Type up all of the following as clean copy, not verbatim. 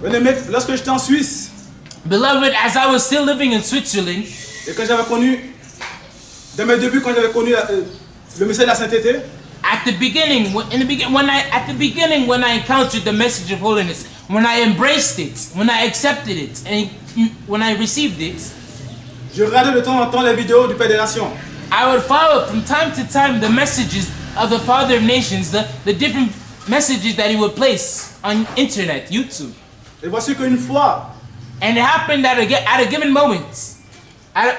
Bien-aimé, lorsque j'étais en Suisse, Beloved, as I was still living in Switzerland, et quand j'avais connu, dans mes débuts, quand j'avais connu le message de la sainteté, at the beginning, when I encountered the message of holiness, when I embraced it, when I accepted it, and when I received it, je regardais de temps en temps les vidéos du Père des Nations. I would follow from time to time the messages of the Father of Nations, the different messages that he would place on internet, YouTube. Et voici qu'une fois, And it happened at a given moment,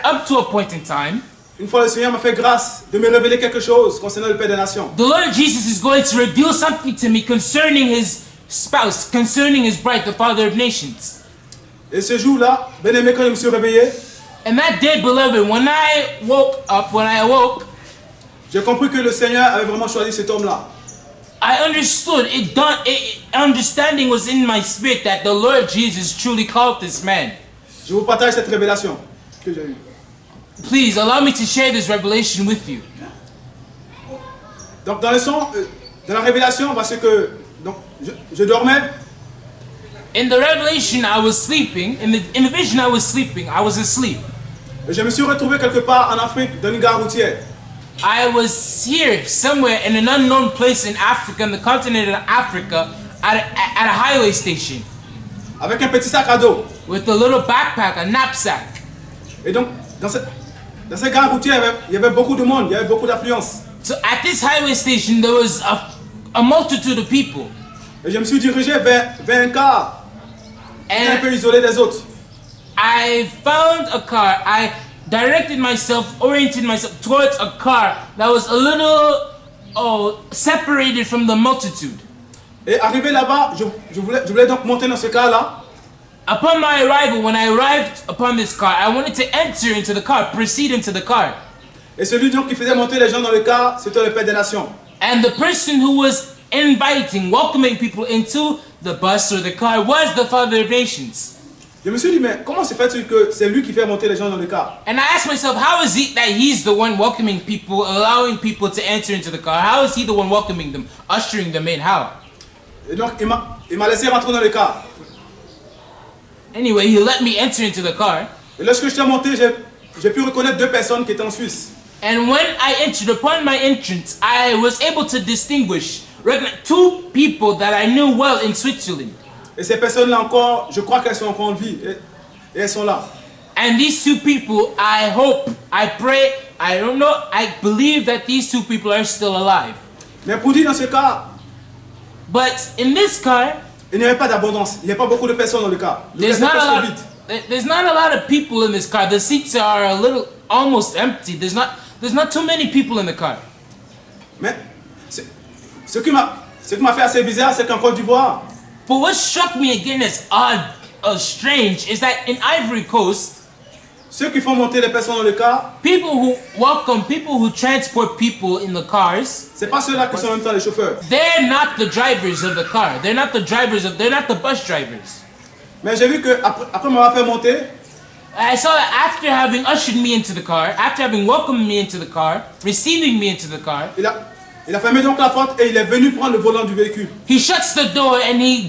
up to a point in time, une fois le Seigneur m'a fait grâce de me révéler quelque chose concernant le Père des Nations. the Lord Jesus is going to reveal something to me concerning his spouse, concerning his bride, the Father of Nations. Et ce jour-là, bien-aimé, quand je me suis réveillé, And that day, beloved, when I awoke, j'ai compris que le Seigneur avait vraiment choisi cet homme-là. I understood understanding was in my spirit that the Lord Jesus truly called this man. Je vous partage cette révélation que j'ai eue. Please allow me to share this revelation with you. Donc dans le son, dans la révélation, parce que donc, je dormais, In the revelation, I was sleeping. In the vision, I was sleeping. I was asleep. et je me suis retrouvé quelque part en Afrique, dans une gare routière. I was here somewhere in an unknown place in Africa, in the continent of Africa, at a highway station, Avec un petit sac à dos. with a little backpack, a knapsack. Et donc, dans cette gare routière, il y avait beaucoup de monde, il y avait beaucoup d'affluence. So at this highway station, there was a multitude of people. Et je me suis dirigé vers un car qui était un And peu isolé des autres. I found a car. I directed myself, oriented myself towards a car that was a little separated from the multitude. Et arrivé là-bas, je voulais donc monter dans ce car-là. Upon my arrival, when I arrived upon this car, I wanted to enter into the car, proceed into the car. Et celui donc qui faisait monter les gens dans le car, c'était le Père des Nations. And the person who was inviting, welcoming people into the bus or the car was the Father of Nations. Je me suis dit, mais comment se fait-il que c'est lui qui fait monter les gens dans le car? And I asked myself, how is it that he's the one welcoming people, allowing people to enter into the car? How is he the one welcoming them, ushering them in? How? Et donc, il m'a laissé rentrer dans le car. Anyway, he let me enter into the car. Et lorsque je suis monté, j'ai pu reconnaître deux personnes qui étaient en Suisse. And when I entered, upon my entrance, I was able to recognize two people that I knew well in Switzerland. Et ces personnes-là encore, je crois qu'elles sont encore en vie. Et elles sont là. And these two people, I hope, I pray, I don't know, I believe that these two people are still alive. Mais pour dire dans ce cas, But in this car, il n'y avait pas d'abondance. Il n'y a pas beaucoup de personnes dans le car. Le there's car not est a presque lot. vide. There's not a lot of people in this car. The seats are a little, almost empty. There's not too many people in the car. Mais ce qui m'a fait assez bizarre, c'est qu'en Côte d'Ivoire, But what struck me again as odd, strange, is that in Ivory Coast, ceux qui font monter les personnes dans le car, people who transport people in the cars, c'est pas ceux-là qui sont en même temps les chauffeurs. they're not the drivers of the car. They're not the bus drivers. Mais j'ai vu que après m'avoir fait monter, I saw that after having ushered me into the car, after having welcomed me into the car, receiving me into the car, il a fermé donc la porte et il est venu prendre le volant du véhicule. he shuts the door and he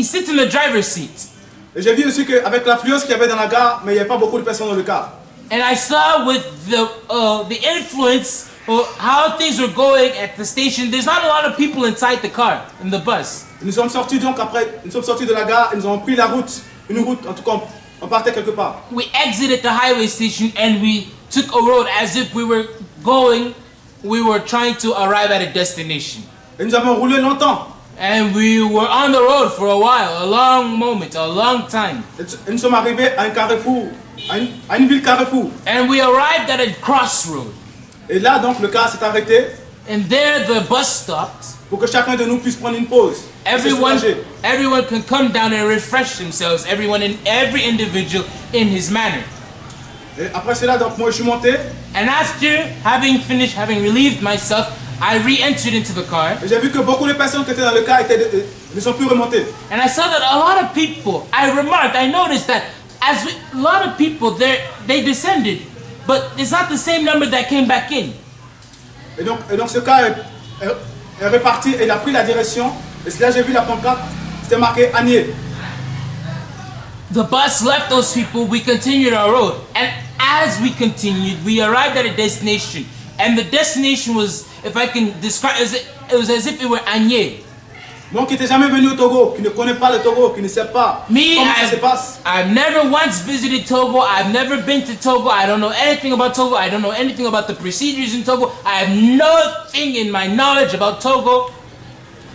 sits in the driver's seat. Et j'ai vu aussi qu'avec l'affluence qu'il y avait dans la gare, mais il n'y avait pas beaucoup de personnes dans le car. And I saw with the influence of how things were going at the station, there's not a lot of people inside the car, in the bus. Nous sommes sortis de la gare et nous avons pris une route, en tout cas on partait quelque part. We exited the highway station and we took a road as if we were trying to arrive at a destination. Et nous avons roulé longtemps. And we were on the road for a while, a long time. Et nous sommes arrivés à un carrefour, à une ville carrefour. And we arrived at a crossroad. Et là donc le car s'est arrêté. And there the bus stopped. pour que chacun de nous puisse prendre une pause. Everyone can come down and refresh themselves. Every individual in his manner. Et après cela, donc moi je suis monté. And after having relieved myself, I re-entered into the car. Et j'ai vu que beaucoup de personnes qui étaient dans le car ne sont plus remontées. And I saw that a lot of people, I noticed that a lot of people they descended, but it's not the same number that came back in. Et donc ce car est reparti et il a pris la direction. Et là j'ai vu la pancarte, c'était marqué Agné. The bus left those people, we continued our road. And as we continued, we arrived at a destination. And the destination was, if I can describe it, was as if it were Agné. Moi qui n'étais jamais venu au Togo, qui ne connaît pas le Togo, qui ne sait pas comment ça se passe. I've never once visited Togo. I've never been to Togo. I don't know anything about Togo. I don't know anything about the procedures in Togo. I have nothing in my knowledge about Togo.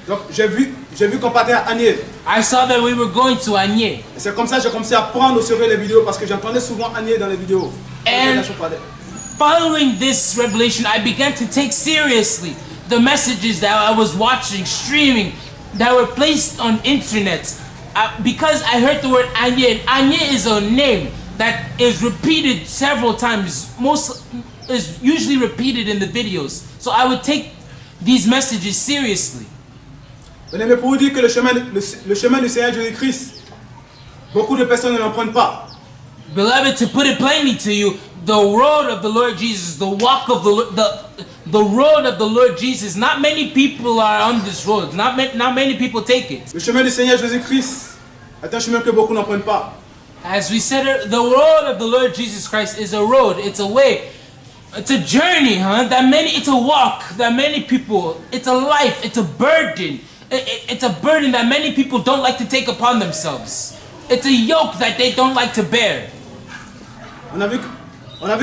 Donc j'ai vu qu'on partait à Agné. I saw that we were going to Agné. Et c'est comme ça que j'ai commencé à prendre au sérieux les vidéos parce que j'entendais souvent Agné dans les vidéos. And following this revelation, I began to take seriously the messages that I was watching, streaming, that were placed on internet. Because I heard the word Agné. Agné is a name that is repeated several times. Is usually repeated in the videos. So I would take these messages seriously. Mais pour vous dire que le chemin du Seigneur Jésus-Christ, beaucoup de personnes ne l'empruntent pas. Beloved, to put it plainly to you, the road of the Lord Jesus, the walk of the road of the Lord Jesus, not many people are on this road. Not many people take it. Le chemin du Seigneur Jésus-Christ est un chemin que beaucoup n'empruntent pas. As we said, the road of the Lord Jesus Christ is a road. It's a way. It's a journey, it's a walk that many people, it's a life, it's a burden. It's a burden that many people don't like to take upon themselves. It's a yoke that they don't like to bear. On a vu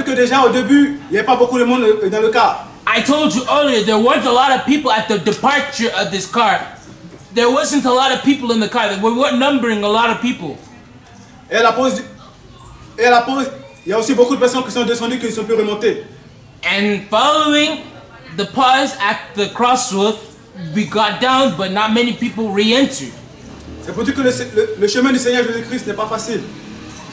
que déjà au début, il n'y avait pas beaucoup de monde dans le car. I told you earlier, there weren't a lot of people at the departure of this car. There wasn't a lot of people in the car. We weren't numbering a lot of people. Et à la pause, il y a aussi beaucoup de personnes qui sont descendues qui ne sont plus remontées. And following the pause at the crossroad, we got down, but not many people re-entered. C'est pour dire que le chemin du Seigneur Jésus-Christ n'est pas facile.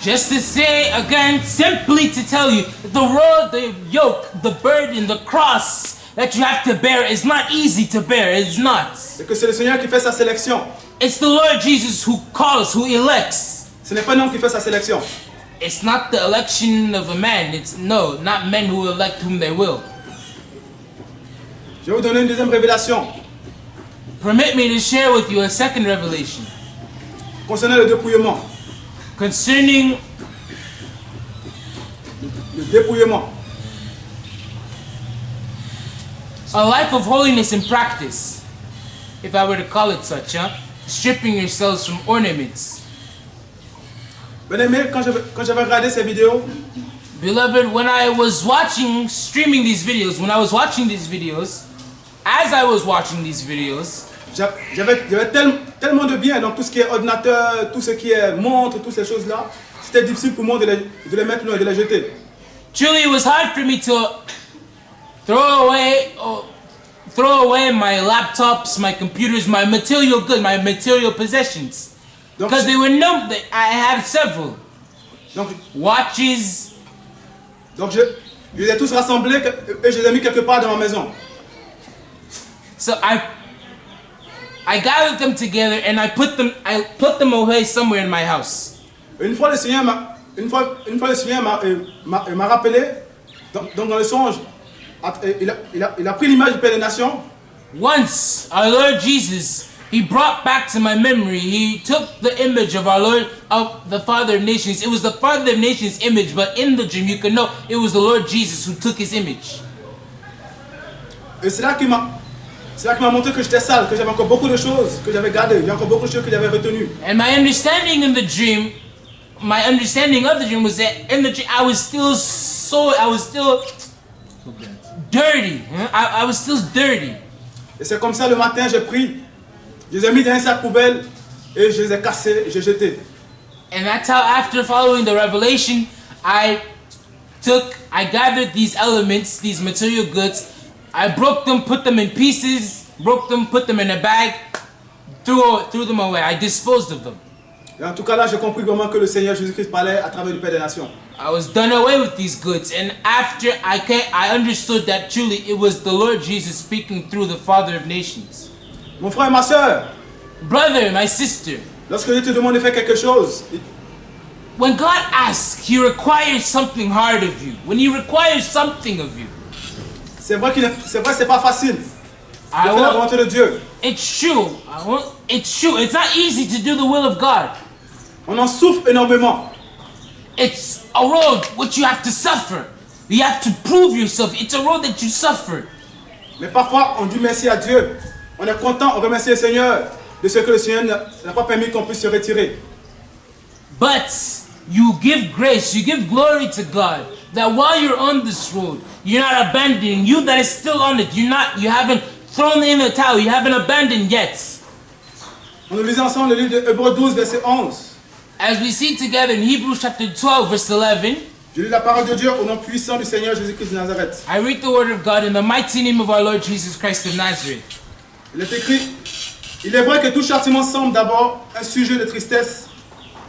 Just to say again, simply to tell you, the road, the yoke, the burden, the cross that you have to bear is not easy to bear. It's not. Et que c'est le Seigneur qui fait sa sélection. It's the Lord Jesus who calls, who elects. Ce n'est pas un homme qui fait sa sélection. It's not the election of a man. Not men who elect whom they will. Je vais vous donner une deuxième révélation. Permit me to share with you a second revelation. Concernant le dépouillement. Concerning le dépouillement. A life of holiness in practice, if I were to call it such, stripping yourselves from ornaments. Bien-aimé, quand j'avais regardé ces vidéos, beloved, when I was streaming these videos, as I was watching these videos, j'avais tellement de bien, donc tout ce qui est ordinateur, tout ce qui est montre, toutes ces choses-là, c'était difficile pour moi de les mettre loin, de les jeter. Truly, it was hard for me to throw away my laptops, my computers, my material goods, my material possessions. Because they were I had several. Donc, watches. Donc je les ai tous rassemblés et je les ai mis quelque part dans ma maison. So I gathered them together and I put them away somewhere in my house. Une fois le Seigneur m'a rappelé, donc dans le songe, il a pris l'image du Père des Nations. Once our Lord Jesus, He brought back to my memory, He took the image of our Lord, of the Father of Nations. It was the Father of Nations image, but in the dream you could know it was the Lord Jesus who took His image. Et c'est là qu'il m'a montré que j'étais sale, que j'avais encore beaucoup de choses que j'avais gardées, il y a encore beaucoup de choses que j'avais retenues. And my understanding of the dream was that in the dream I was still dirty. I was still dirty. Et c'est comme ça le matin j'ai pris, je les ai mis dans un sac poubelle et je les ai cassés et j'ai jeté. And that's how, after following the revelation, I gathered these elements, these material goods, I broke them, put them in pieces, broke them, put them in a bag, threw them away. I disposed of them. Et en tout cas là, j'ai compris vraiment que le Seigneur Jésus-Christ parlait à travers du Père des Nations. I was done away with these goods, and after I understood that truly it was the Lord Jesus speaking through the Father of Nations. Mon frère et ma soeur, Brother, my sister, lorsque Dieu te demande de faire quelque chose, when God asks, He requires something hard of you. When He requires something of you, c'est vrai c'est pas facile de I faire la won't- volonté de Dieu. it's true. It's true. It's not easy to do the will of God. On en souffre énormément. It's a road which you have to suffer. You have to prove yourself. It's a road that you suffer. Mais parfois, on dit merci à Dieu. On est content, on remercie le Seigneur de ce que le Seigneur n'a pas permis qu'on puisse se retirer. But you give grace, you give glory to God that while you're on this road, you're not abandoning. You that is still on it, you haven't thrown in the towel, you haven't abandoned yet. On nous lisait ensemble le livre de Hébreux 12, verset 11. As we see together in Hebrews chapter 12, verse 11, Je lis la parole de Dieu au nom puissant du Seigneur Jésus-Christ de Nazareth. I read the word of God in the mighty name of our Lord Jesus Christ of Nazareth. Il est écrit, il est vrai que tout châtiment semble d'abord un sujet de tristesse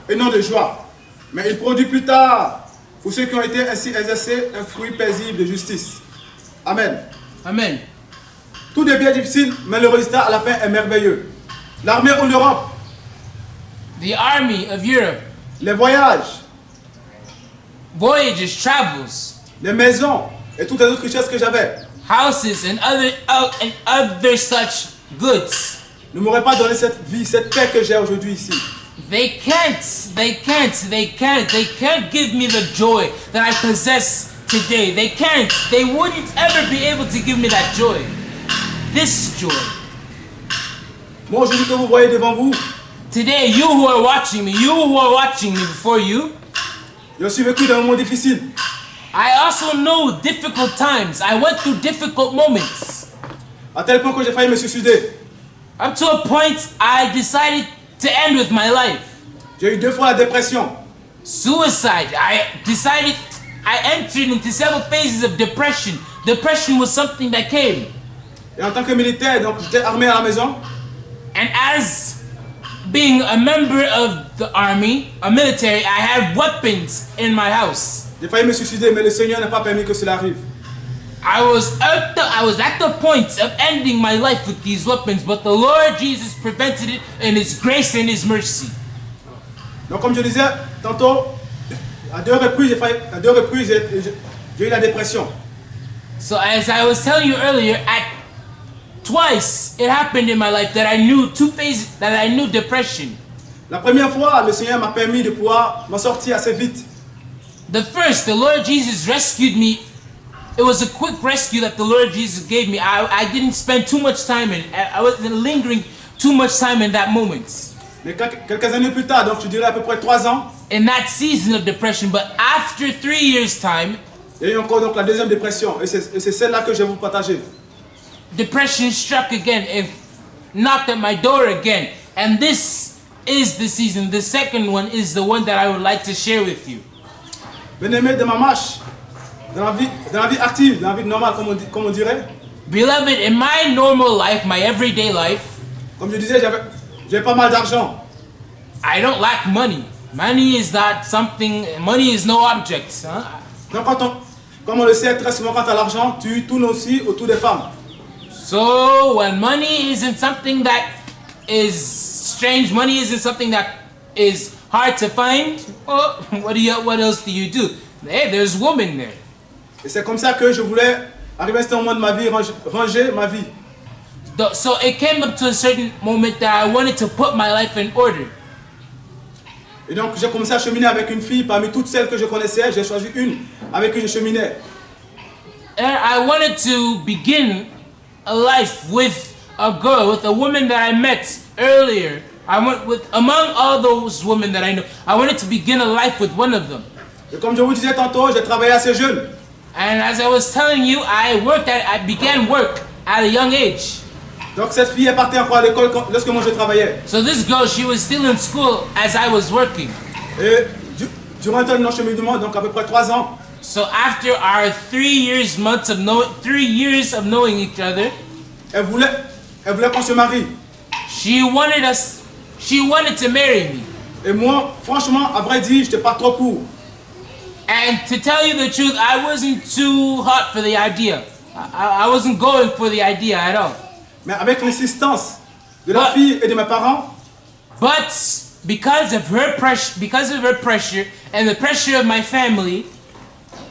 et non de joie. Mais il produit plus tard, pour ceux qui ont été ainsi exercés, un fruit paisible de justice. Amen. Amen. Tout devient difficile, mais le résultat à la fin est merveilleux. L'armée ou l'Europe, The army of Europe, les voyages, voyages, travels, les maisons et toutes les autres richesses que j'avais houses, and other such goods. ne m'auraient pas donné cette vie, cette paix que j'ai aujourd'hui ici. They can't give me the joy that I possess today. They wouldn't ever be able to give me that joy. This joy. Moi aujourd'hui que vous voyez devant vous, Today, you who are watching me before you, j'ai aussi vécu des moments difficiles. I also know difficult times. I went through difficult moments. À tel point que j'ai failli me suicider. Up to a point, I decided to end with my life. J'ai eu 2 fois la dépression. Suicide. I entered into several phases of depression. Depression was something that came. Et en tant que militaire, donc j'étais armé à la maison. And as being a member of the army, a military, I had weapons in my house. J'ai failli me suicider, mais le Seigneur n'a pas permis que cela arrive. I was at the point of ending my life with these weapons, but the Lord Jesus prevented it in His grace and His mercy. Donc comme je disais tantôt, à deux reprises, j'ai eu la dépression. So as I was telling you earlier, twice it happened in my life that I knew depression. La première fois, le Seigneur m'a permis de pouvoir m'en sortir assez vite. The first, the Lord Jesus rescued me. It was a quick rescue that the Lord Jesus gave me. I didn't spend too much time I wasn't lingering too much time in that moment. Mais quelques années plus tard, donc je dirais à peu près 3 ans, In that season of depression, but after 3 years' time, il y a eu encore donc la deuxième dépression. Et c'est celle-là que je vais vous partager. depression struck again and knocked at my door again. And this is the season. The second one is the one that I would like to share with you. Bien-aimé, de ma marche, dans la vie active, dans la vie normale, comme on dirait, Beloved, in my normal life, my everyday life, comme je disais, j'avais pas mal d'argent. I don't lack money. Money is no object. Huh? Donc comme on le sait très souvent, quand tu as l'argent, tu tournes aussi autour des femmes. So when money isn't something that is strange, money isn't something that is hard to find, well, what else do you do? Hey, there's women there. Et c'est comme ça que je voulais arriver à ce moment de ma vie, ranger ma vie. So it came up to a certain moment that I wanted to put my life in order. Et donc j'ai commencé à cheminer avec une fille, parmi toutes celles que je connaissais, j'ai choisi une avec qui je cheminais. And I wanted to begin a life with a girl, with a woman that I met earlier. Among all those women that I know, I wanted to begin a life with one of them. Et comme je vous disais tantôt, j'ai travaillé assez jeune. And as I was telling you, I began work at a young age. Donc cette fille est partie encore à l'école lorsque moi je travaillais. So this girl, she was still in school as I was working. Et durant notre cheminement, donc à peu près 3 ans, So after our 3 years of knowing each other, elle voulait elle voulait qu'on se marie. She wanted to marry me. Et moi, franchement, à vrai dire, j'étais pas trop pour. And to tell you the truth, I wasn't too hot for the idea. I wasn't going for the idea at all. Mais avec l'insistance de la fille et de mes parents, But because of her pressure and the pressure of my family,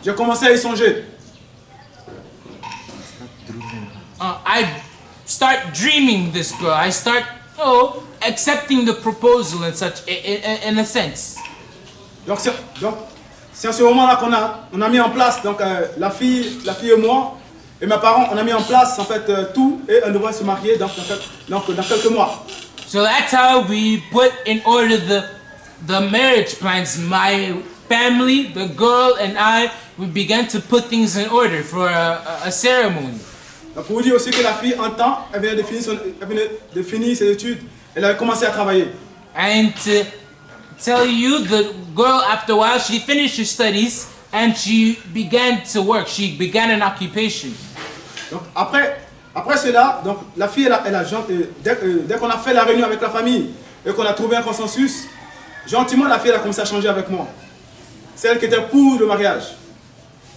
j'ai commencé à y songer. I start dreaming this girl. I start, accepting the proposal and such, in a sense. Donc c'est en ce moment-là qu'on a mis en place, donc la fille et moi, et mes parents, on a mis en place en fait tout, et on devrait se marier donc dans quelques mois. So that's how we put in order the marriage plans. My family, the girl, and I, we began to put things in order for a ceremony. Donc pour vous dire aussi que la fille, en temps, elle venait de finir ses études, elle avait commencé à travailler. And to tell you, the girl, after a while, she finished her studies and she began to work. She began an occupation. Donc après cela, donc la fille, dès qu'on a fait la réunion avec la famille et qu'on a trouvé un consensus, gentiment la fille elle a commencé à changer avec moi. C'est elle qui était pour le mariage.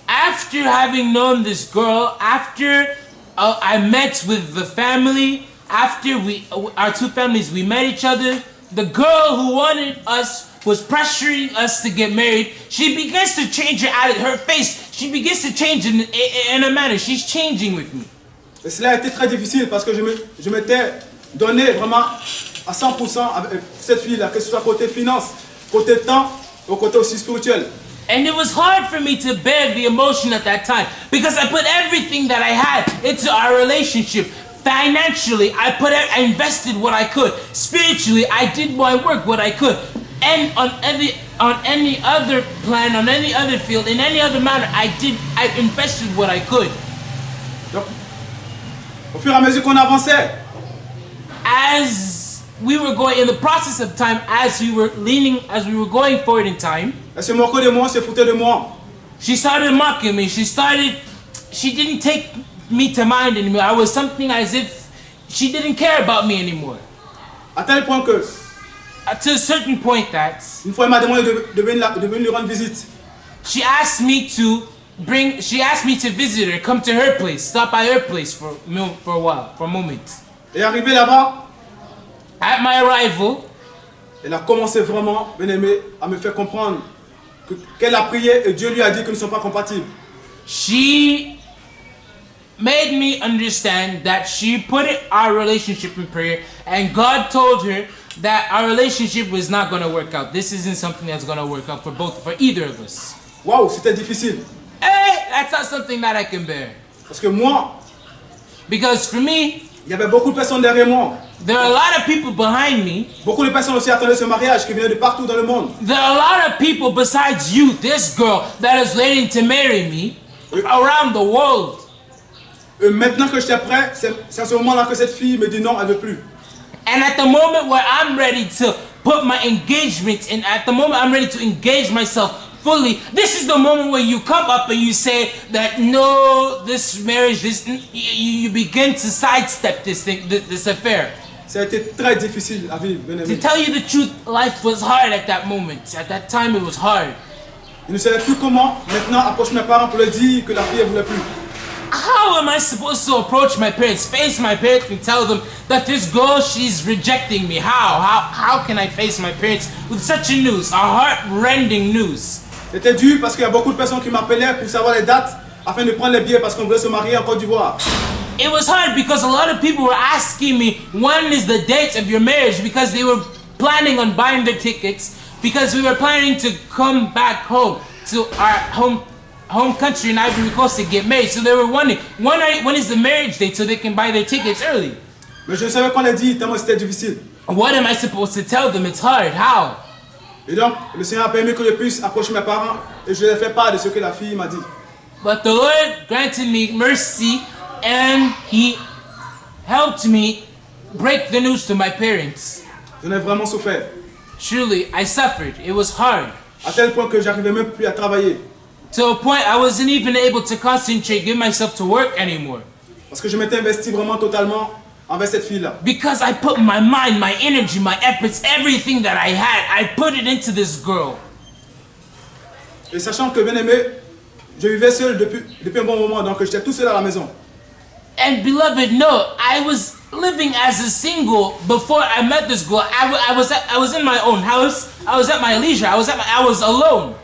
After having known this girl, after I met with the family, after our two families, we met each other, the girl who wanted us, was pressuring us to get married, she begins to change her face. She begins to change in a manner. She's changing with me. Et cela a été très difficile parce que je m'étais donné vraiment à 100% avec cette fille-là, que ce soit côté finance, côté temps, ou côté aussi spirituel. And it was hard for me to bear the emotion at that time because I put everything that I had into our relationship. Financially, I invested what I could. Spiritually, I did my work what I could. And on any other plan, on any other field, in any other manner, I invested what I could. Donc, au fur et à mesure qu'on avançait, as we were going in the process of time, as we were going forward in time, elle se moquait de moi, se foutait de moi. she started mocking me. She didn't take me to mind anymore. I was something as if she didn't care about me anymore. À tel point que, To a certain point that une fois, elle m'a demandé de venir lui rendre visite. she asked me to visit her, come to her place, stop by her place for a while, for a moment. Et arrivé là-bas, At my arrival, elle a commencé vraiment, bien aimé, à me faire comprendre qu'elle a prié et Dieu lui a dit que nous ne sommes pas compatibles. she made me understand that she put our relationship in prayer, and God told her that our relationship was not going to work out. This isn't something that's going to work out for either of us. Waouh, c'était difficile. Hey, that's not something that I can bear. Parce que moi, Because for me, il y avait beaucoup de personnes derrière moi. there are a lot of people behind me. Beaucoup de personnes aussi attendaient ce mariage qui venaient de partout dans le monde. There are a lot of people besides you, this girl, that is waiting to marry me around the world. Et maintenant que j'étais prêt, c'est à ce moment-là que cette fille me dit non, elle ne veut plus. And at the moment where I'm ready to put my engagement in, at the moment I'm ready to engage myself fully, this is the moment where you come up and you say that no, this marriage, you begin to sidestep this thing, this affair. Ça a été très difficile à vivre, bien To aimé. tell you the truth, life was hard at that moment. At that time it was hard. Je ne savais plus comment maintenant approcher mes parents pour leur dire que la fille ne voulait plus. How am I supposed to approach my parents, face my parents and tell them that this girl, she's rejecting me? How can I face my parents with such a news, a heart-rending news? C'était dur parce qu'il y a beaucoup de personnes qui m'appelaient pour savoir les dates afin de prendre les billets parce qu'on voulait se marier en Côte d'Ivoire. It was hard because a lot of people were asking me, when is the date of your marriage? Because they were planning on buying their tickets because we were planning to come back home to our home country in Ivory Coast to get married. So they were wondering, when is the marriage date so they can buy their tickets early? Mais je ne savais quoi leur dire tellement c'était difficile. What am I supposed to tell them? It's hard. How? Et donc, le Seigneur a permis que je puisse approcher mes parents et je leur ai fait part de ce que la fille m'a dit. But the Lord granted me mercy and He helped me break the news to my parents. J'en ai vraiment souffert. Truly, I suffered. It was hard. À tel point que j'arrivais même plus à travailler. To a point I wasn't even able to concentrate, give myself to work anymore. Parce que je m'étais investi vraiment totalement envers cette fille-là. Because I put my mind, my energy, my efforts, everything that I had, I put it into this girl. Et sachant que, bien aimé, je vivais seul depuis un bon moment, donc j'étais tout seul à la maison. And beloved, no, I was living as a single before I met this girl. I was in my own house. I was at my leisure. I was alone.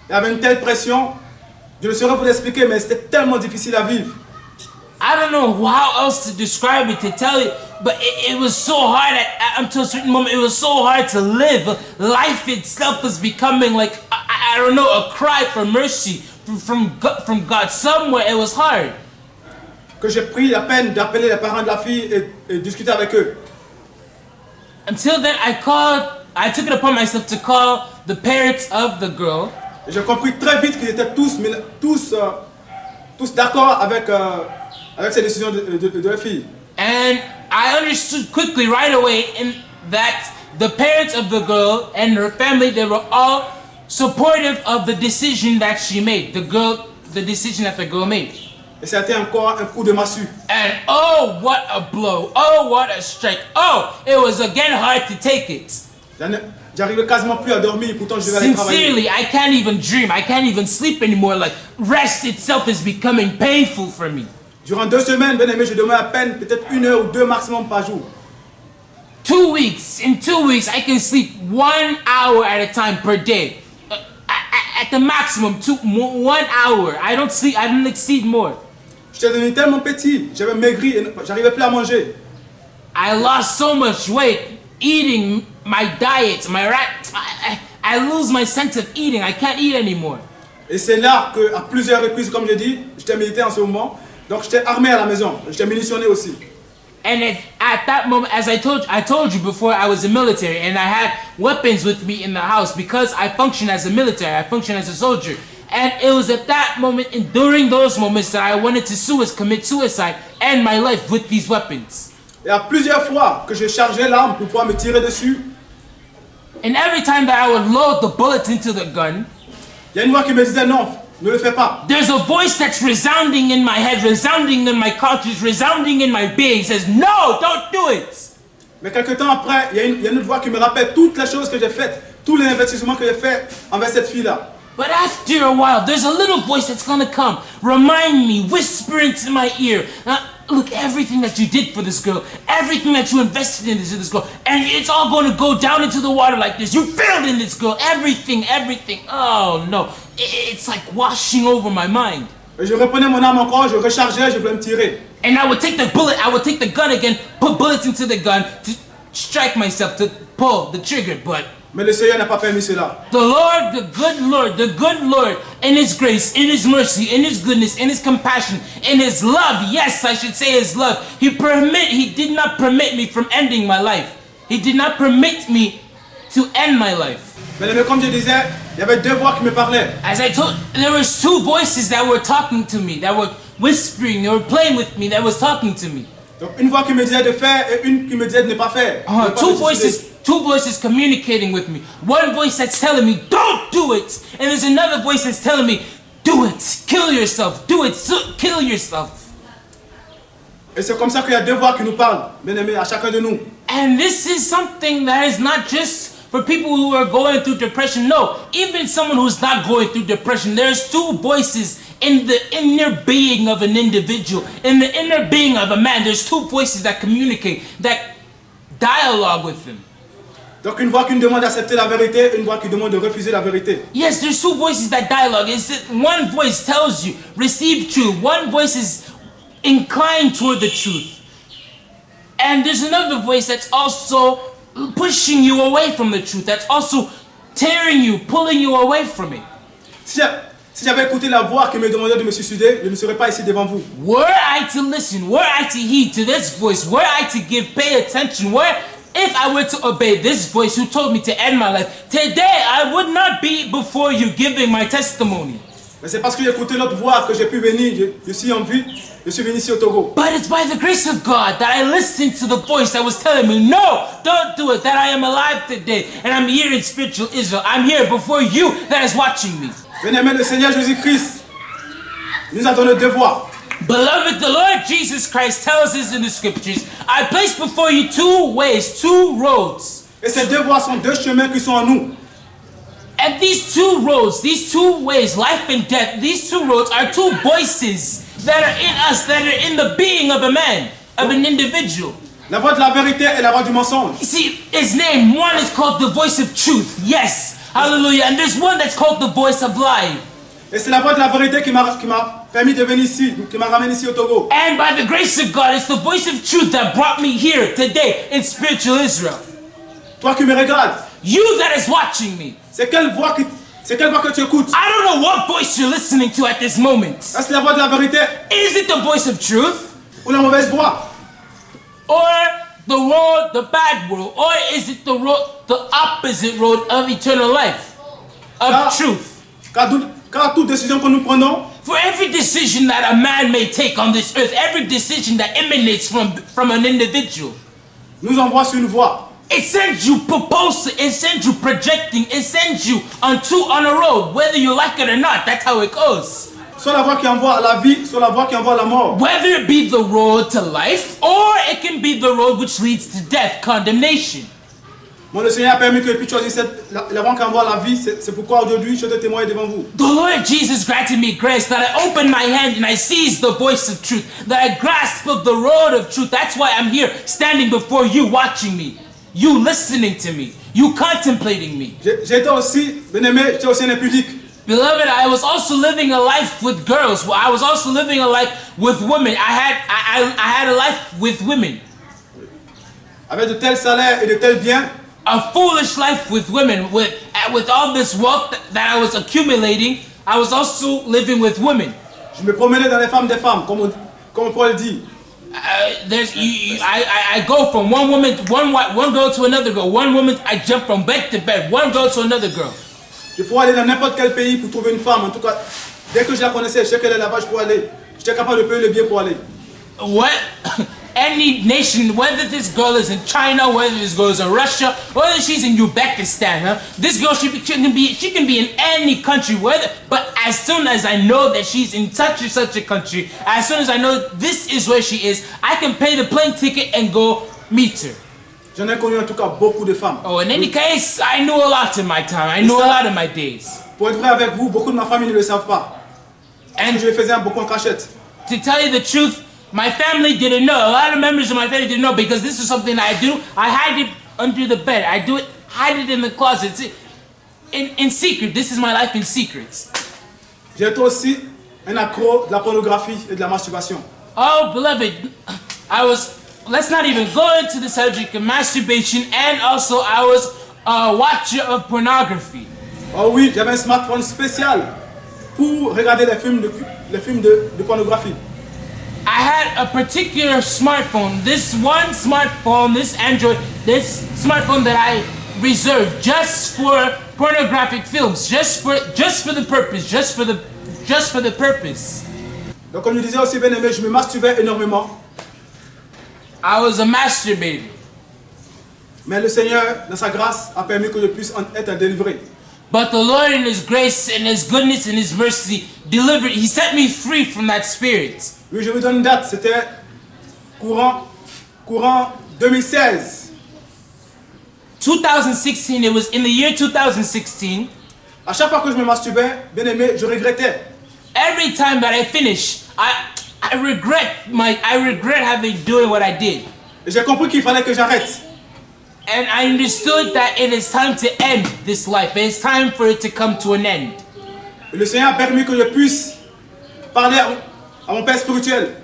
Il y avait une telle pression, je ne saurais vous l'expliquer, mais c'était tellement difficile à vivre. I don't know how else to describe it, to tell you, but it was so hard until a certain moment. It was so hard to live. Life itself was becoming like, I don't know, a cry for mercy from God. Somewhere it was hard. Que j'ai pris la peine d'appeler les parents de la fille et discuter avec eux. Until then, I took it upon myself to call the parents of the girl. Et j'ai compris très vite qu'ils étaient tous d'accord avec ces décisions de la fille. And I understood quickly, right away, that the parents of the girl and her family, they were all supportive of the decision that she made. The decision that the girl made. Et ça a été encore un coup de massue. And oh, what a blow! Oh, what a strike! Oh, it was again hard to take it. J'arrivais quasiment plus à dormir, pourtant je devais aller travailler. Sincerely, I can't even dream. I can't even sleep anymore. Like, rest itself is becoming painful for me. Durant 2 semaines, bien aimé, je dormais à peine, peut-être 1 heure ou 2 maximum par jour. 2 weeks. In 2 weeks, I can sleep 1 hour at a time per day. At the maximum, 1 hour. I don't exceed more. J'étais devenu tellement petit, j'avais maigri et j'arrivais plus à manger. I lost so much weight eating my diet, I lose my sense of eating. I can't eat anymore. Et c'est là que, à plusieurs reprises, comme je dis, j'étais militaire en ce moment, donc j'étais armé à la maison, j'étais munitionné aussi. And at that moment, as I told you before, I was a military and I had weapons with me in the house because I function as a military, I function as a soldier. And it was at that moment and during those moments that I wanted to commit suicide, end my life with these weapons. Et à plusieurs fois que je chargeais l'arme pour pouvoir me tirer dessus, and every time that I would load the bullets into the gun, il y a une voix qui me disait non, ne le fais pas. There's a voice that's resounding in my head, resounding in my conscience, resounding in my being, says, no, don't do it. Mais quelques temps après, il y a une autre voix qui me rappelle toutes les choses que j'ai faites, tous les investissements que j'ai faits envers cette fille-là. But after a while, there's a little voice that's gonna come, remind me, whisper into my ear, look, everything that you did for this girl, everything that you invested in this girl, and it's all gonna go down into the water like this. You failed in this girl, everything. Oh no, it's like washing over my mind. Et je reprenais mon arme encore, je rechargeais, je voulais me tirer. And I would take the gun again, put bullets into the gun to strike myself, to pull the trigger, but Mais le Seigneur n'a pas permis cela. the good Lord, in His grace, in His mercy, in His goodness, in His compassion, in His love, yes, I should say His love, He did not permit me from ending my life. He did not permit me to end my life. Mais comme je disais, il y avait 2 voix qui me parlaient. As I told, there was 2 voices that were talking to me, that were whispering, they were playing with me, that was talking to me. Donc une voix qui me disait de faire et une qui me disait de ne pas faire. Two voices communicating with me. One voice that's telling me, don't do it. And there's another voice that's telling me, do it. Kill yourself. Do it. Kill yourself. Et c'est comme ça qu'il y a 2 voix qui nous parlent, bien aimés, à chacun de nous. And this is something that is not just for people who are going through depression. No, even someone who's not going through depression, there's 2 voices in the inner being of an individual. In the inner being of a man, there's 2 voices that communicate, that dialogue with him. Donc une voix qui nous demande d'accepter la vérité, une voix qui demande de refuser la vérité. Yes, there's 2 voices that dialogue. One voice tells you, receive truth. One voice is inclined toward the truth. And there's another voice that's also pushing you away from the truth. That's also tearing you, pulling you away from it. Si j'avais écouté la voix qui me demandait de me suicider, je ne serais pas ici devant vous. Were I to listen, were I to heed to this voice, were I to pay attention, if I were to obey this voice who told me to end my life, today I would not be before you giving my testimony. Mais c'est parce que j'ai écouté l'autre voix que j'ai pu venir, je suis en vie, je suis venu ici au Togo. But it's by the grace of God that I listened to the voice that was telling me, no, don't do it, that I am alive today, and I'm here in spiritual Israel. I'm here before you that is watching me. Bien-aimé, le Seigneur Jésus-Christ nous a donné 2 voix. Beloved, the Lord Jesus Christ tells us in the scriptures, I place before you two ways, two roads. Et ces deux voies sont deux chemins qui sont en nous. And these two roads, these two ways, life and death, these two roads are two voices that are in us, that are in the being of a man, of an individual. La voie de la vérité et la voie du mensonge. You see, his name, one is called the voice of truth. Yes, hallelujah. And there's one that's called the voice of lie. Et c'est la voie de la vérité qui m'a permis de venir ici, qui m'a ramené ici au Togo. And by the grace of God, it's the voice of truth that brought me here today in spiritual Israel. Toi qui me regardes, You that is watching me, c'est quelle voix que tu écoutes? I don't know what voice you're listening to at this moment. Est-ce la voix de la vérité Is it the voice of truth? ou la mauvaise voix? Or the road, the bad road? Or is it the road, the opposite road of eternal life? Of truth? Car toute décision que nous prenons, For every decision that a man may take on this earth, every decision that emanates from an individual, nous envoie sur une voie. it sends you proposing, it sends you projecting, it sends you on a road, whether you like it or not. That's how it goes. Soit la voie qui envoie à la vie, soit la voie qui envoie à la mort. Whether it be the road to life, or it can be the road which leads to death, condemnation. Moi, le Seigneur a permis que je puisse choisir la voie qui envoie à la vie. C'est pourquoi aujourd'hui, je te témoigne devant vous. The Lord Jesus granted me grace that I opened my hand and I seized the voice of truth, that I grasped of the road of truth. That's why I'm here, standing before you, watching me, you listening to me, you contemplating me. J'étais aussi, bien-aimé, j'étais aussi un impudique. Beloved, I was also living a life with girls. I was also living a life with women. I had a life with women. Avec de tels salaires et de tels biens, A foolish life with women. With all this wealth that I was accumulating, I was also living with women. je me promenais dans les femmes des femmes, comme Paul dit. I go from one woman, one girl to another girl. One woman, I jump from bed to bed. One girl to another girl. Je pourrais aller dans n'importe quel pays pour trouver une femme. En tout cas, dès que je la connaissais, je sais qu'elle est là-bas, je pourrais aller. J'étais capable de payer le billet pour aller. What? Any nation, whether this girl is in China, whether this girl is in Russia, whether she's in Uzbekistan, this girl she can be in any country. But as soon as I know that she's in such and such a country, as soon as I know this is where she is, I can pay the plane ticket and go meet her. J'en ai connu en tout cas beaucoup de femmes. Oh, in any case, I knew a lot in my time. I knew a lot in my days. Pour être vrai avec vous, beaucoup de ma famille ne le savent pas. And Je le faisais beaucoup en cachette. to tell you the truth, my family didn't know. A lot of members of my family didn't know because this is something that I do. I hide it under the bed. I do it, hide it in the closet. In secret. This is my life in secrets. J'étais aussi un accro de la pornographie et de la masturbation. Oh, beloved, let's not even go into the subject of masturbation, and also I was a watcher of pornography. Oh oui, j'avais un smartphone spécial pour regarder les films de pornographie. I had a particular smartphone, this one smartphone, this Android, this smartphone that I reserved just for pornographic films, just for the purpose. Donc comme je disais aussi bien aimé, je me masturbais énormément. I was a masturbator. Mais le Seigneur, dans sa grâce, a permis que je puisse en être délivré. But the Lord in His grace and His goodness and His mercy delivered, He set me free from that spirit. Oui, je vous donne une date, c'était courant 2016. 2016, it was in the year 2016. À chaque fois que je me masturbais, bien aimé, je regrettais. Every time that I finish, I regret having doing what I did. Et j'ai compris qu'il fallait que j'arrête. And I understood that it is time to end this life. It is time for it to come to an end. Et le Seigneur a permis que je puisse parler à mon père spirituel.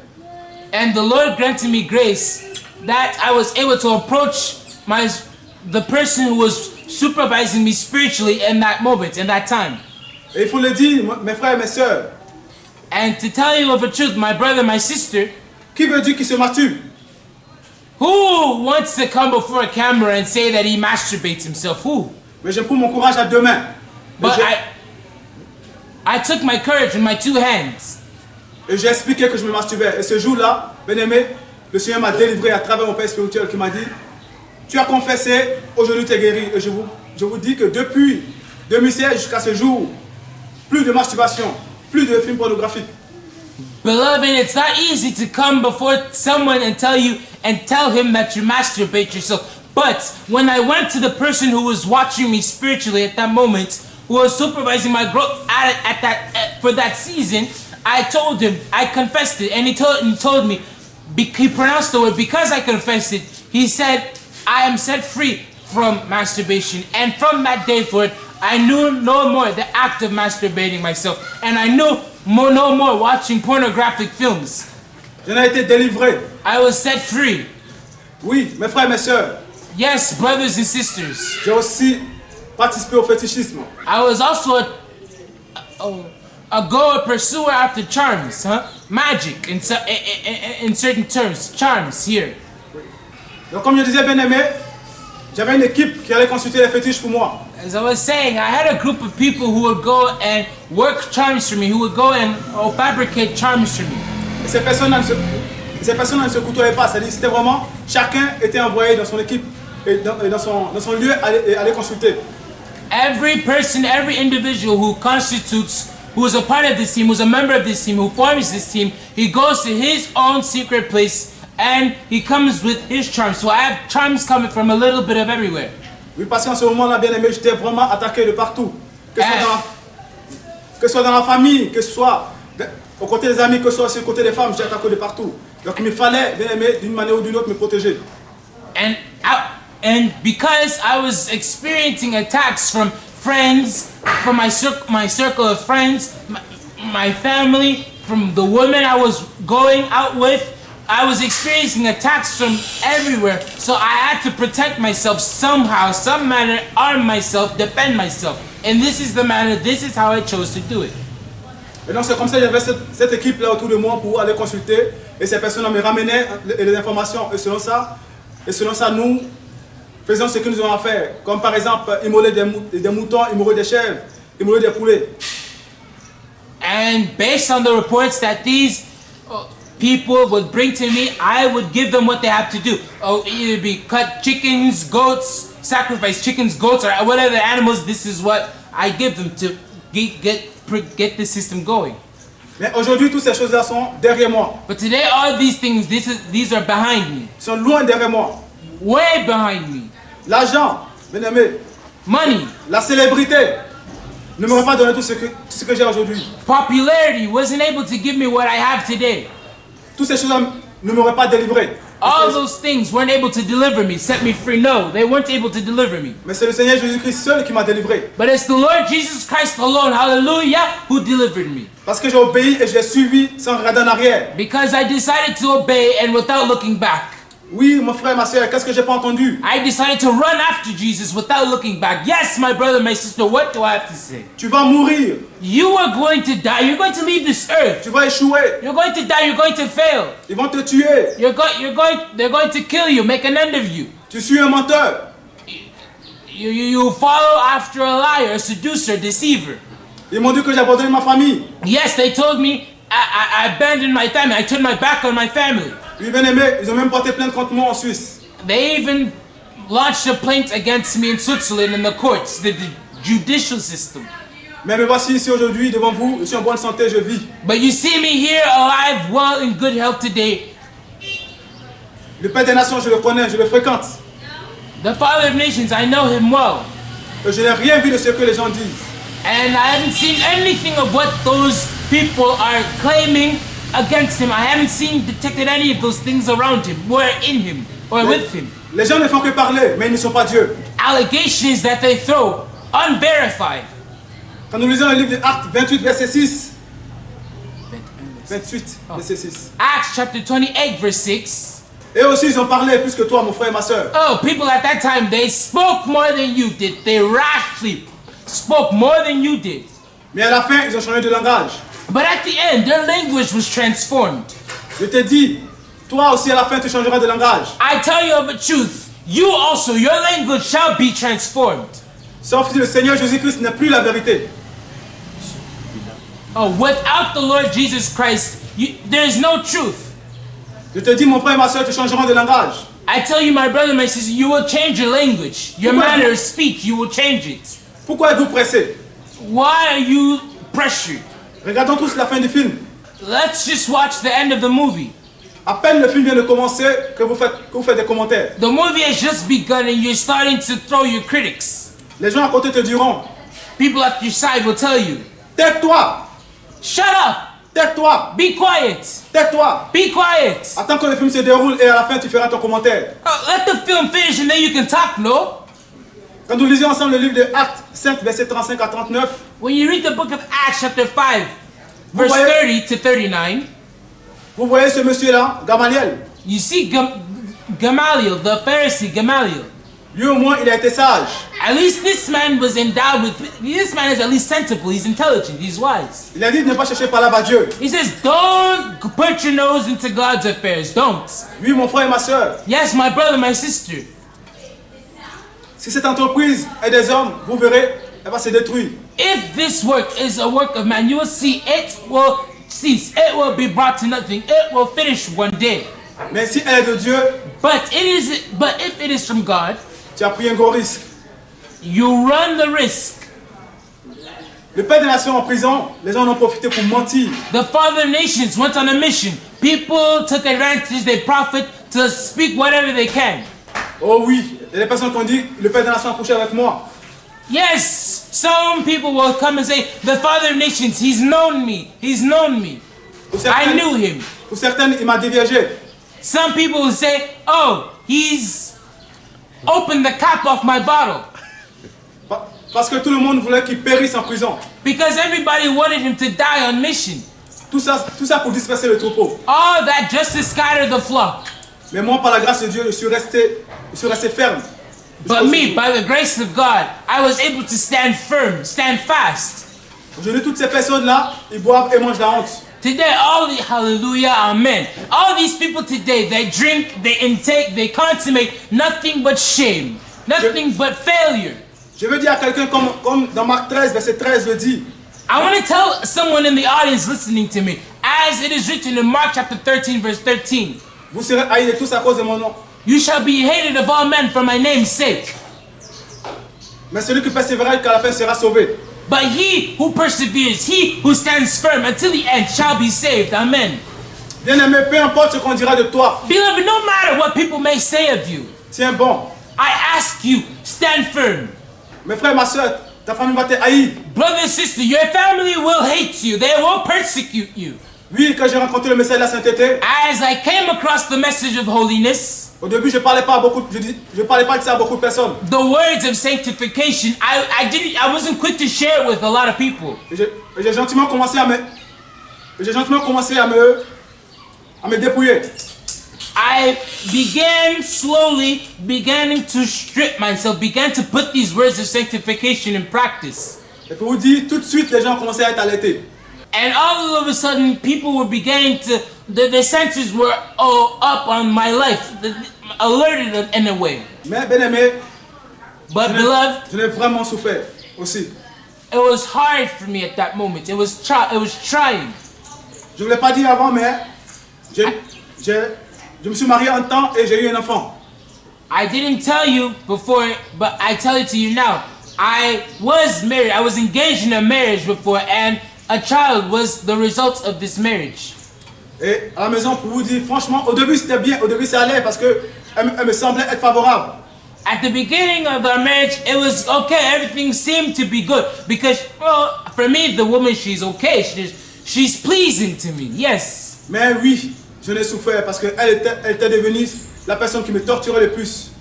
And the Lord granted me grace that I was able to approach the person who was supervising me spiritually in that moment, in that time. Et il faut le dire, mes frères et mes sœurs. And to tell you of the truth, my brother, my sister, Qui veut dire qu'il se masturbe? who wants to come before a camera and say that he masturbates himself? Who? Mais j'ai pris mon courage à deux mains. But I took my courage in my two hands. Et j'ai expliqué que je me masturbais. Et ce jour-là, bien aimé, le Seigneur m'a délivré à travers mon père spirituel qui m'a dit, tu as confessé, aujourd'hui tu es guéri. Et je vous dis que depuis 2016 jusqu'à ce jour, plus de masturbation, plus de films pornographiques. Beloved, it's not easy to come before someone and tell him that you masturbate yourself. But when I went to the person who was watching me spiritually at that moment, who was supervising my growth for that season, I told him, I confessed it, and he told me, he pronounced the word, because I confessed it, he said, I am set free from masturbation. And from that day forward, I knew no more the act of masturbating myself. And I knew no more watching pornographic films. J'en ai été délivré. I was set free. Oui, mes frères et mes sœurs. Yes, brothers and sisters. J'ai aussi participé au fétichisme. I was also a goer pursuer after charms, magic in certain terms, charms here. Donc comme je disais, bien aimé, j'avais une équipe qui allait consulter les fétiches pour moi. As I was saying, I had a group of people who would go and work charms for me, who would go and fabricate charms for me. Et ces personnes ne se côtoyaient pas, c'est-à-dire c'était vraiment, chacun était envoyé dans son équipe et dans son lieu et aller consulter. Every person, every individual who is a part of this team, who's a member of this team, who forms this team, he goes to his own secret place and he comes with his charms. So I have charms coming from a little bit of everywhere. Oui, parce qu'en ce moment-là, bien aimé, j'étais vraiment attaqué de partout. Que ce soit dans la famille, que ce soit au côté des amis, que ce soit sur le côté des femmes, j'étais attaqué de partout. Donc il me fallait, bien aimé, d'une manière ou d'une autre, me protéger. And because I was experiencing attacks from friends, from my circle of friends, my family, from the women I was going out with, I was experiencing attacks from everywhere. So I had to protect myself somehow, some manner, arm myself, defend myself. And this is the manner, this is how I chose to do it. Et donc c'est comme ça, il y avait cette équipe-là autour de moi pour aller consulter. Et ces personnes me ramenaient les informations. Et selon ça, nous faisons ce que nous avons à faire. Comme par exemple, immoler des moutons, immoler des chèvres, immoler des poulets. And based on the reports that these people would bring to me, I would give them what they have to do. Either be cut chickens, goats, sacrifice chickens, goats, or whatever animals. This is what I give them to get the system going. Mais aujourd'hui, toutes ces choses-là sont derrière moi. But today, all these things, these are behind me. Ils sont loin derrière moi. Way behind me. L'argent, bien aimé. Money. La célébrité ne m'aurait pas donné tout ce que j'ai aujourd'hui. Popularity wasn't able to give me what I have today. Toutes ces choses-là ne m'auraient pas délivré. All those things weren't able to deliver me, set me free. No, they weren't able to deliver me. Mais c'est le Seigneur Jésus-Christ seul qui m'a délivré. But it's the Lord Jesus Christ alone, hallelujah, who delivered me. Parce que j'ai obéi et je l'ai suivi sans regarder en arrière. Because I decided to obey and without looking back. Oui, mon frère, ma soeur, qu'est-ce que j'ai pas entendu? I decided to run after Jesus without looking back. Yes, my brother, my sister, what do I have to say? Tu vas mourir. You are going to die. You're going to leave this earth. Tu vas échouer. You're going to die. You're going to fail. Ils vont te tuer. They're going to kill you, make an end of you. Tu suis un menteur. You follow after a liar, a seducer, a deceiver. Ils m'ont dit que j'ai abandonné ma famille. Yes, they told me I abandoned my family. I turned my back on my family. Oui, bien aimé, ils ont même porté plainte contre moi en Suisse. They even launched a plaint against me in Switzerland in the courts, the judicial system. Mais me voici ici aujourd'hui devant vous, je suis en bonne santé, je vis. But you see me here alive, well, in good health today. Le Père des Nations, je le connais, je le fréquente. The Father of Nations, I know him well. Et je n'ai rien vu de ce que les gens disent. And I haven't seen anything of what those people are claiming against him. I haven't detected any of those things around him, or in him, or with him. Les gens ne font que parler, mais ils ne sont pas Dieu. Allegations that they throw, unverified. Quand nous lisons le livre d'Actes 28, verset 6. 28, verset 6. Acts chapter 28, verse 6. Et aussi, ils ont parlé plus que toi, mon frère et ma soeur. Oh, people at that time, they spoke more than you did. They rashly spoke more than you did. Mais à la fin, ils ont changé de langage. But at the end, their language was transformed. Je te dis, toi aussi à la fin, tu changeras de langage. I tell you of a truth. You also, your language shall be transformed. Sauf si le Seigneur Jésus-Christ n'est plus la vérité. Oh, without the Lord Jesus Christ, there is no truth. Je te dis, mon frère et ma soeur, tu changeras de langage. I tell you, my brother, my sister, you will change your language. Your manner of speech, you will change it. Pourquoi êtes-vous pressés? Why are you pressured? Regardons tous la fin du film. let's just watch the end of the movie. À peine le film vient de commencer que vous faites des commentaires. The movie has just begun and you're starting to throw your critics. Les gens à côté te diront, People at your side will tell you, tais-toi, shut up, tais-toi, be quiet, tais-toi. be quiet. Attends que le film se déroule et à la fin tu feras ton commentaire. Let the film finish and then you can talk, no? Quand nous lisons ensemble le livre de Actes 5, versets 35 à 39, When you read the book of Acts chapter 5, verse voyez- 30 to 39, vous voyez ce monsieur-là, Gamaliel. you see Gamaliel, the Pharisee Gamaliel. Lui au moins il a été sage. At least this man was endowed with, this man is at least sensible, he's intelligent, he's wise. Il a dit de ne pas chercher par là-bas Dieu. He says, don't put your nose into God's affairs, don't. Oui, mon frère et ma soeur, Yes, my brother, my sister. si cette entreprise est des hommes, vous verrez, elle va se détruire. If this work is a work of man, you will see it will cease, it will be brought to nothing, it will finish one day. Mais si elle est de Dieu, But if it is from God, tu as pris un gros risque. you run the risk. Le Père des Nations en prison, les gens en ont profité pour mentir. The father of nations went on a mission. People took advantage, they profit to speak whatever they can. Oh oui, il y a des personnes qui ont dit, le Père des Nations a couché avec moi. Yes, some people will come and say, the father of nations, he's known me. Pour I certaines, knew him. pour certaines, il m'a déviégé. Some people will say, oh, he's opened the cap off my bottle. Parce que tout le monde voulait qu'il périsse en prison. Because everybody wanted him to die on mission. Tout ça pour disperser le troupeau. All that just to scatter the flock. Mais moi, par la grâce de Dieu, je suis resté ferme. But me, by the grace of God, I was able to stand firm, stand fast. Aujourd'hui, toutes ces personnes-là, ils boivent et mangent la honte. Today, hallelujah, amen. All these people today, they drink, they intake, they consummate nothing but shame, nothing but failure. Je veux dire à quelqu'un comme dans Marc 13, verset 13 le dit. I want to tell someone in the audience listening to me, as it is written in Mark chapter 13, verse 13, Vous serez haïs de tous à cause de mon nom. you shall be hated of all men for my name's sake. Mais celui qui persévérera jusqu'à la fin sera sauvé. But he who perseveres, he who stands firm until the end shall be saved. Amen. Bien-aimé, peu importe ce qu'on dira de toi, Beloved, no matter what people may say of you, tiens bon. I ask you, stand firm. Mes frères, ma soeur, ta famille va te haïr. Brother and sister, your family will hate you. They will persecute you. Oui, quand j'ai rencontré le message de la sainteté, As I came across the message of holiness, au début, je parlais pas de ça à beaucoup de personnes. the words of sanctification, I wasn't quick to share it with a lot of people. Et j'ai gentiment commencé à me dépouiller. I began slowly, beginning to strip myself, began to put these words of sanctification in practice. Et pour vous dire, tout de suite, les gens ont commencé à être alertés. And all of a sudden, people were beginning to, the senses were all up on my life, alerted in a way. Mais bien aimé, But beloved, je n'ai vraiment souffert aussi. it was hard for me at that moment. It was trying. Je ne vous l'ai pas dit avant, mais je me suis marié en temps et j'ai eu un enfant. I didn't tell you before, but I tell it to you now. I was married. I was engaged in a marriage before, and a child was the result of this marriage. Et à la maison, pour vous dire, franchement, au début c'était bien, au début ça allait parce que elle me semblait être favorable. At the beginning of our marriage, it was okay. Everything seemed to be good because, well, for me, the woman, she's okay. She's pleasing to me. Yes. Mais oui, je l'ai souffert parce qu'elle était devenue la personne qui me torturait le plus.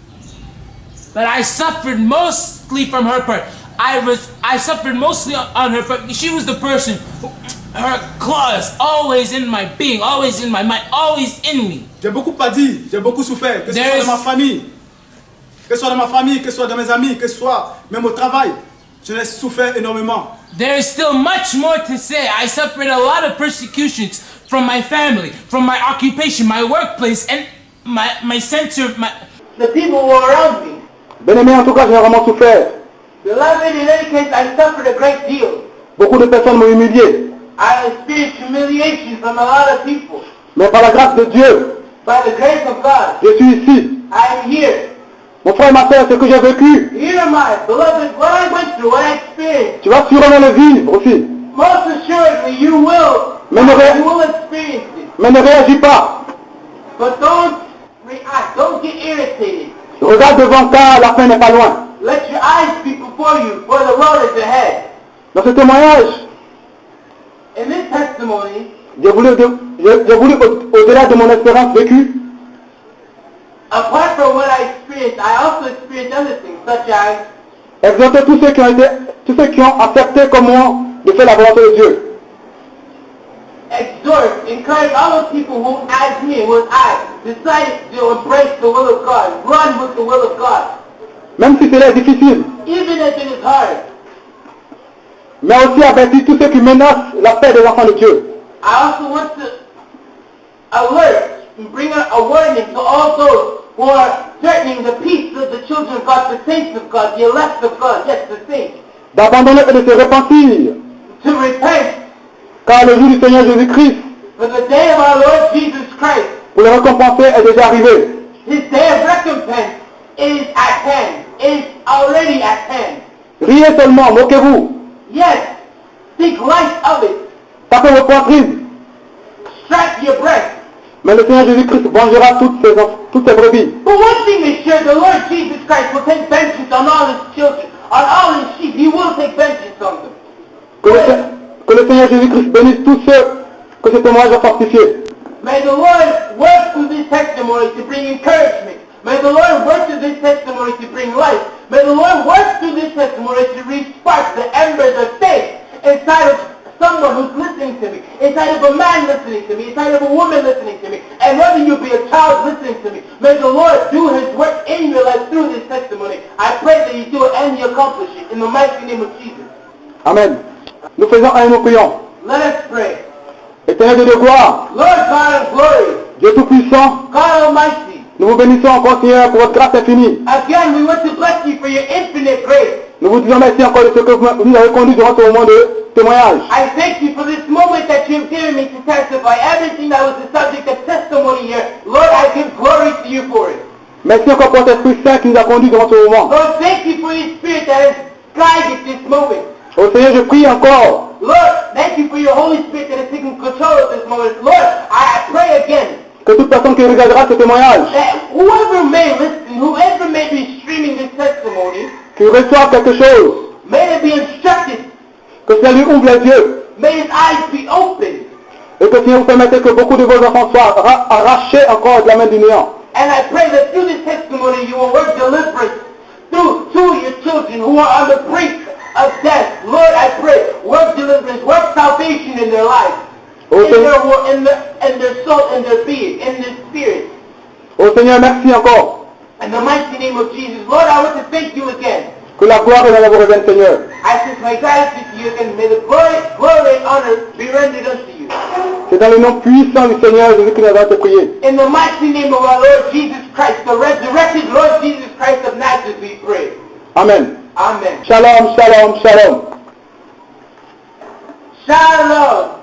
But I suffered mostly from her part. I suffered mostly on her part. She was the person, her claws always in my being, always in my mind, always in me. J'ai beaucoup pas dit, j'ai beaucoup souffert, que ce soit dans ma famille, que ce soit dans ma famille, que ce soit dans mes amis, que ce soit même au travail. Je l'ai souffert énormément. There is still much more to say. I suffered a lot of persecutions from my family, from my occupation, my workplace, and my center, the people who were around me. Bien-aimé, en tout cas, j'ai vraiment souffert. Beloved, in any case, I suffered a great deal. Beaucoup de personnes m'ont humilié. I experienced humiliation from a lot of people. Mais par la grâce de Dieu, By the grace of God, je suis ici. I am here. Mon frère et ma soeur, ce que j'ai vécu, Here am I, beloved, what I went through, what I experienced. tu vas sûrement le vivre aussi. Most assuredly, you will Mais ne, You will experience it. mais ne réagis pas. But don't react. Don't get irritated. Regarde devant car la fin n'est pas loin. Let your eyes be before you, for the road is ahead. Dans ce témoignage, In this testimony, j'ai voulu au-delà de mon expérience vécue, apart from what I experienced, I also experienced other things, such as exhorter tous ceux qui ont accepté comme moi de faire la volonté de Dieu. exhort, encourage all those people who, as me, who as I, decided to embrace the will of God, run with the will of God, Même si cela est difficile, even if it is hard. mais aussi avertir tous ceux qui menacent la paix des enfants de Dieu. I also want to alert and bring a warning to all those who are threatening the peace of the children of God, the saints of God, the elect of God, yes, the saints, D'abandonner et de se repentir, to repent, car le jour du Seigneur Jésus-Christ, for the day of our Lord Jesus Christ, pour le récompenser, est déjà arrivé. His day of recompense is at hand, is already at hand. Riez seulement, moquez-vous, Yes, think light of it, tapez vos poitrines, strike your breast. mais le Seigneur Jésus-Christ vengera toutes ses brebis. But one thing is sure, the Lord Jesus Christ will take vengeance on all His children, on all His sheep. He will take vengeance on them. Que le Seigneur Jésus-Christ bénisse tous ceux que ce témoignage a fortifiés. May the Lord work through this testimony to bring encouragement. May the Lord work through this testimony to bring life. May the Lord work through this testimony to re-spark the embers of faith inside of someone who's listening to me, inside of a man listening to me, inside of a woman listening to me, and whether you be a child listening to me. May the Lord do His work in your life through this testimony. I pray that you do it and you accomplish it in the mighty name of Jesus. Amen. Nous faisons un et nous prions. Let us pray. Éternel Dieu de gloire, Lord God of glory, Dieu Tout-Puissant, God Almighty, nous vous bénissons encore Seigneur pour votre grâce infinie. again we want to bless you for your infinite grace. Nous vous disons merci encore de ce que vous nous avez conduit durant ce moment de témoignage. I thank you for this moment that you have given me to testify everything that was the subject of testimony here. Lord, I give glory to you for it. Merci encore pour cet Esprit Saint qui nous a conduits durant ce moment. Lord, thank you for your spirit that has guided this moment. Au Seigneur, je prie encore Lord, thank you for your Holy Spirit that has taken control of this moment. Lord, I pray again que toute personne qui regardera ce témoignage, that whoever may listen, whoever may be streaming this testimony, qui reçoive quelque chose, may they be instructed, que Seigneur lui ouvre les yeux, may his eyes be opened, et que Seigneur vous permettez que beaucoup de vos enfants soient arrachés encore de la main du néant. and I pray that through this testimony you will work deliverance through your children who are on the brink of death. Lord, I pray, work deliverance, work salvation in their lives, in their soul, in their being, in their spirit. Oh Seigneur, merci encore. In the mighty name of Jesus, Lord, I want to thank you again. Que la gloire et l'honneur vous reviennent, Seigneur. I send my gratitude to you again. May the glory and honor be rendered unto you. C'est dans le nom puissant du Seigneur Jésus que nous avons été priés. In the mighty name of our Lord Jesus Christ, the resurrected Lord Jesus Christ of Nazareth, we pray. Amen. Amen. Shalom, shalom, shalom. Shalom.